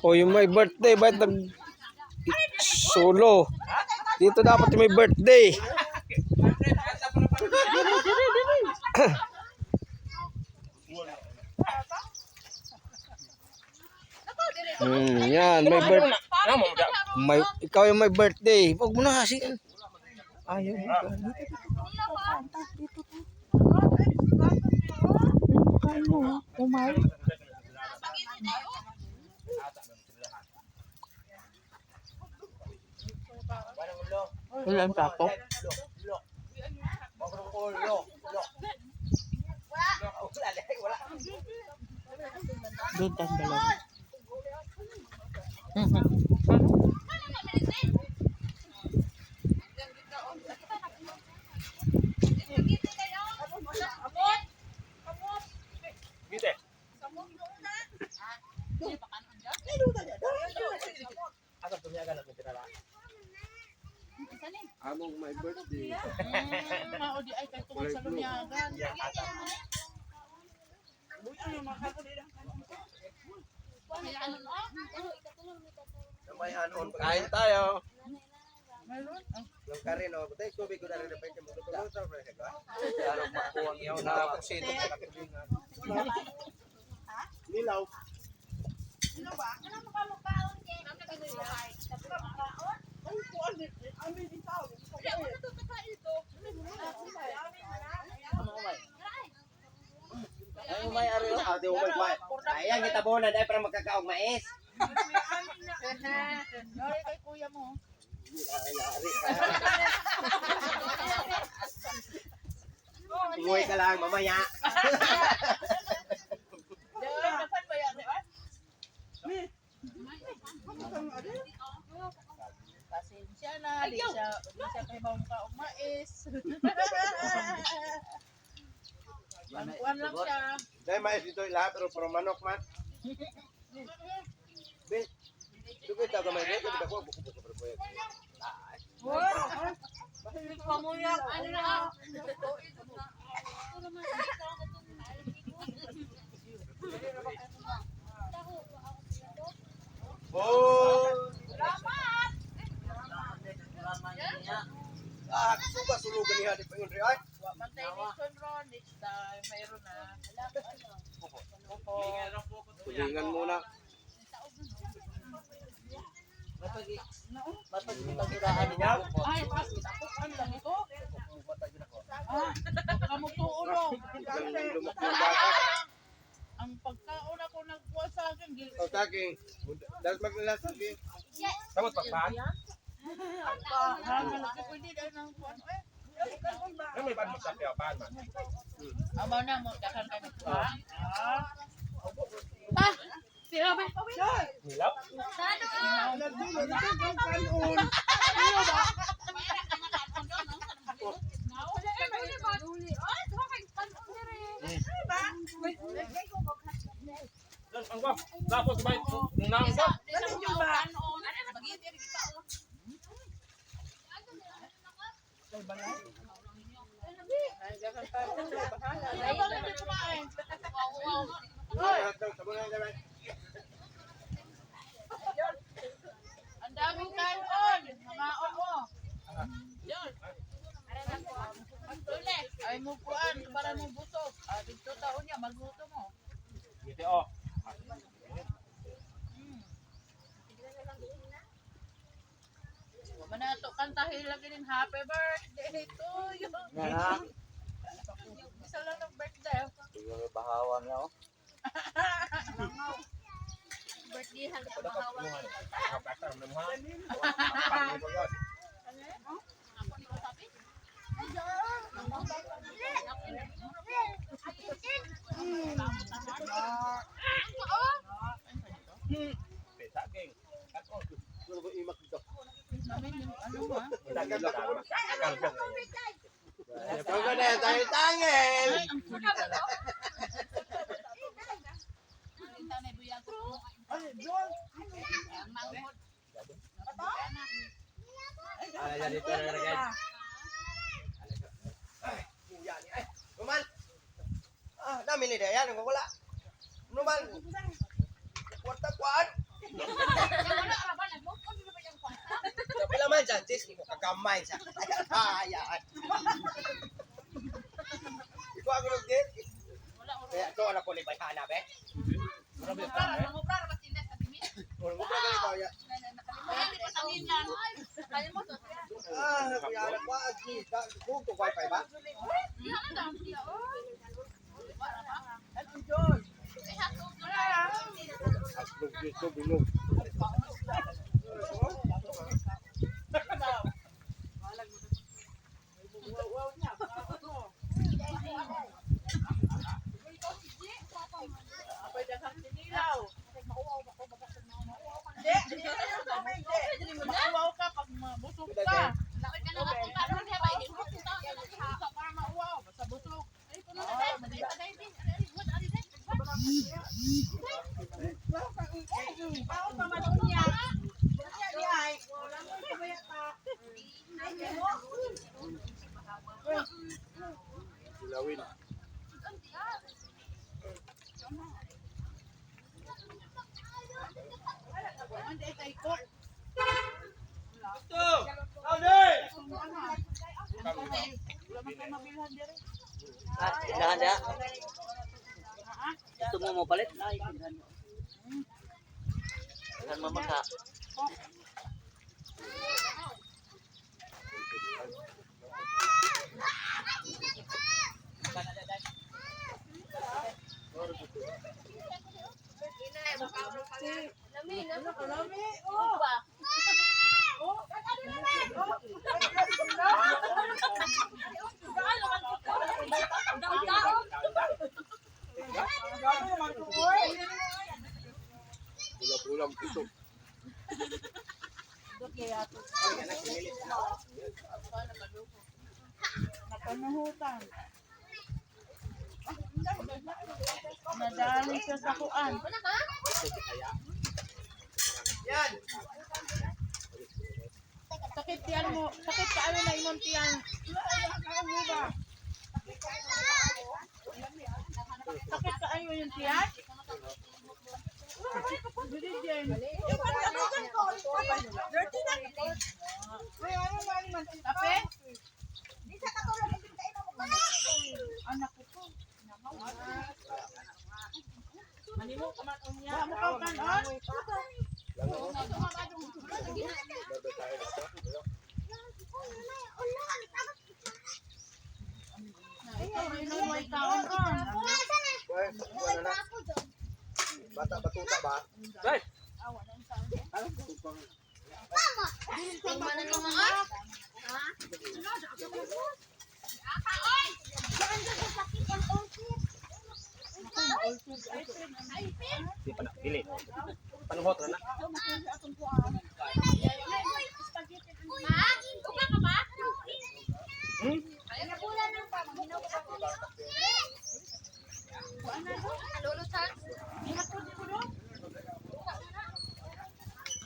O yung may birthday, ba't solo? Dito dapat yung may birthday. Yan, may birthday. Ikaw yung may birthday. Huwag mo na kasi. Ayaw mo ka. Ilan tapo? Doon dalawa. Among my birthday. Mao di ay kay tungod sa lunyagan. Kain tayo. Mayroon. Yung karin o, butay tubig ko na rin na pwede mo tutulong sa mga ka. Ano makuha niyo na kung sino pinakatulingan. Nilaw. Ay, umay ari o. Ate umay kwa. Ayan kita bonan ay para magkakaog mais. Ay kay kuya mo. Ay, ari. Umuwi ka lang mamaya. Pasensya na, di siya kay mawang kaong mais. Pangkuan lang siya. Dahil mais dito lahat pero puro manok man. Be. Dugo ito gamay dito kita ko buko buko pero pwede. Ano na? Oh. Suka sulugan niya di pangun ri ay. Mantay nation ron, next time mayroon na. Tulingan muna. Mapagiraan niya. Ay, ano lang ito? Kamu tuulo. Ang pagkaon ako nagkuha sa akin, O taking. Dahil maglalas lagi. Samot pagpaan. pwede dahil ng kuwan. Ano may ban mo sa piyapan man? Amaw na mo, dakan kami kuha. Nilaw? Ang ko, tapos ba nang ko? Ang daming kanon, mga oo. Ay mo kuan para mo busog. Dito taon niya magluto mo. Dito oh. Manato kantahin lagi ng happy birthday to you. Isa lang ng birthday. Yung bahawan niya oh. Birthday hang sa bahawan. Kapatan mo ha. Peta king. Ako. Ano ko imak dito? Namin yung ano mo ah. Pagod na tayo tangil. Ang kulit pala. Kita na buyag ko. Ay, John. Manghod. Ala dito na agad. Kuya ni ay. Numan. Dami ni dayan ko wala. Numan. Kwarta kuan. Wala ka ba nag-move on ba yung kwarta? Pila man sa sis ko kagamay sa. Ay. Iko ako nagdit. Wala mo. Kaya to ana ko ni bayana be. Mangubra ba tinas sa timis? Wala mo ka ni baya. Nakalimutan di pa sa ninyan. Nakalimutan. Kuya ana ko agi. Kung to wifi ba? Di ka na siya. Bakit ka na ako karon diha ba hindi mo kita para mauwaw sa busog. Ay puno na dai, dai pa dai din. Ari good ari dai. Pao pa man niya. Ay, wala mo kabaya pa. Dilawin. Ande kay ko. Ito. Ade. Tindahan dia. Gusto mo mapalit? Tindahan mo maka. Ulam ito. Napanahutan. Nadali siya sa kuan. Yan. Sakit tiyan mo. Sakit ka ano na imong tiyan. Sakit ka ano yung tiyan? Dili din. Tape? Anak ko to. Manimo ka man unya. Mo ka kanon? Bata batuta ba? Hey! Di pa na pili. Panuhot ra na.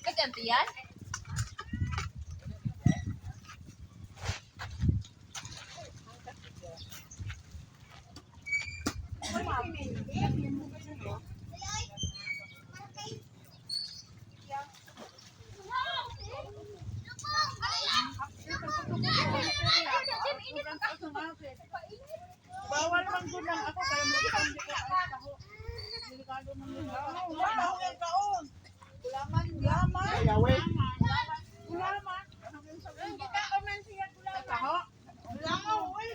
Kegantian? Bawal man gud lang ako kaya mo hindi ko taho. Delikado man yun. Wala akong kaon. Gulaman, gulaman. Yawe. Gulaman. Kita ko man siya gulaman. Sa taho? Gulaman, uy.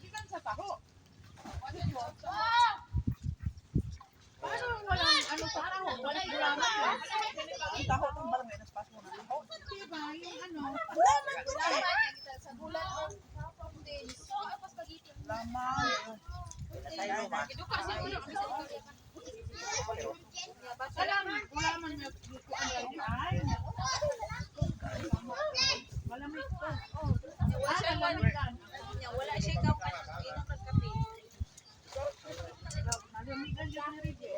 Gikan sa taho. Paano walang ano sa taho? Walang gulaman. Ang taho itong barangay na spaso na taho. Diba, yung ano? Gulaman, gulaman. Sa gulaman. Laman. Gulaman na ay. Malamig to. Malamig yan. Wala siya ikaw ka inom ng kape. Malamigan yan ni Rige.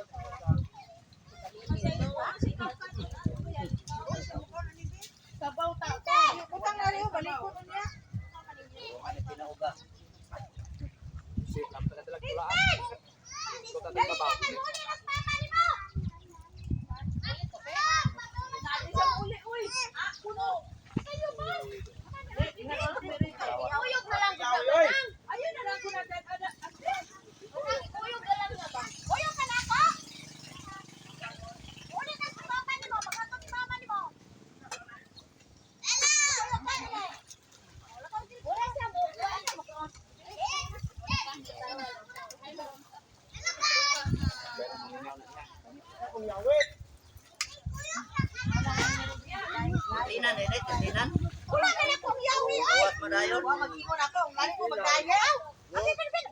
Sabaw ta. Utang na rin, balikot niya. Ano pinauga? Si lampa na dalag tulaan. Ito ta babaw. Tinan, ini, tinan. Wala na lang kong yawi ay. Buat madayon. Wala mag-ingon ako. Lali ko magdayaw. Ay, bin.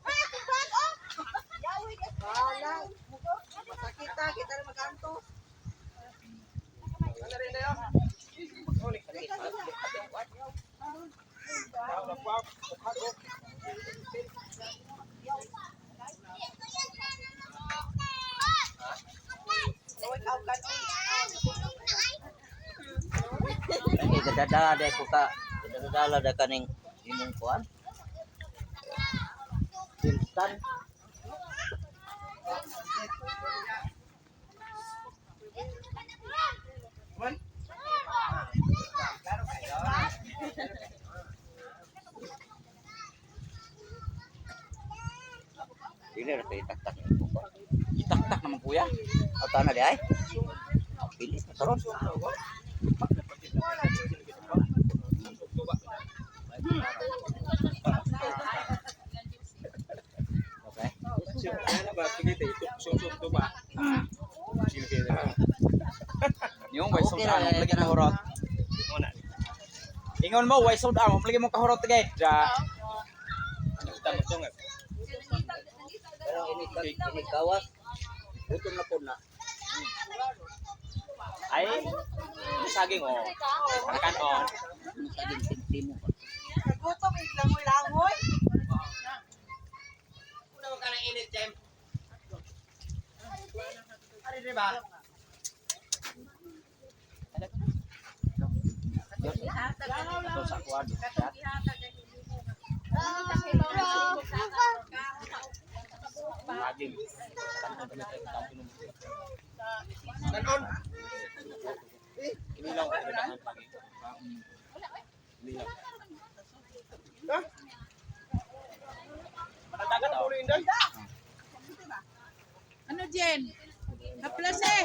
Ay, akong bag, oh. Yawi ka. Wala. Masakita, kita na maganto. Ini dadala deh kuka. Dadala deh kaning imong kuan. Instan. Ini ada tak-tak. Itak-tak naman kuya. Ang tanah di ay. Pilis na karon. Okay. Yung way sold Okay out, na, lagi na horot. Ingon mo, way sold out, lagi mo kahorot gay. Ja. Pero ini kawas. Gutom na po na. Ay, saging oh. Makan on. Saging tintimo. Nagutom, langoy-langoy. Una ka na init, Jem. Ari di ba? Ito sa kwarto. Saging. Kanon. Ini lang ko na pagi. Ini lang. Ang dagat oh. Ano, Jen? Haplas eh.